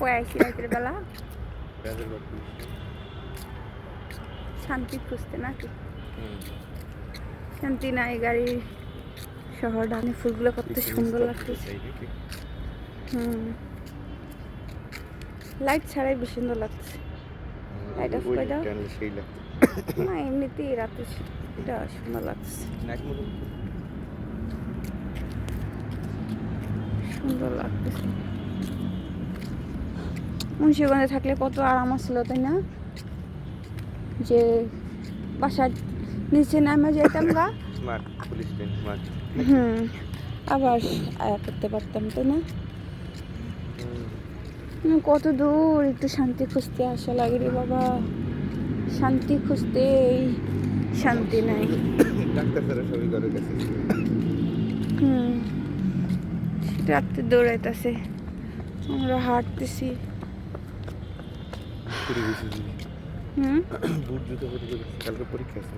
কই আইছি রাতের বেলা শান্তি খুঁজতে নাকি? শান্তি নাই, গাড়ির শহর ডানে ফুলগুলো কত সুন্দর লাগতেছে। লাইট ছাড়াই বেশ সুন্দর লাগছে। লাইট অফ করে দাও না, এমনিতেই রাতে এটা সুন্দর লাগছে, সুন্দর লাগতেছে। মুন্সিগঞ্জে থাকলে কত আরাম ছিল, তাই না? যে বাসার নিচে নামে যেতাম গা, আবার আয়া করতে পারতাম, তাই না? কত দূর, একটু শান্তি খুঁজতে আসা লাগে রে বাবা। শান্তি খুঁজতে শান্তি নাই। রাত্রে দৌড়াইতেছে, আমরা হাঁটতেছি। বুট জুতো পরে কালকে পরীক্ষা আছে।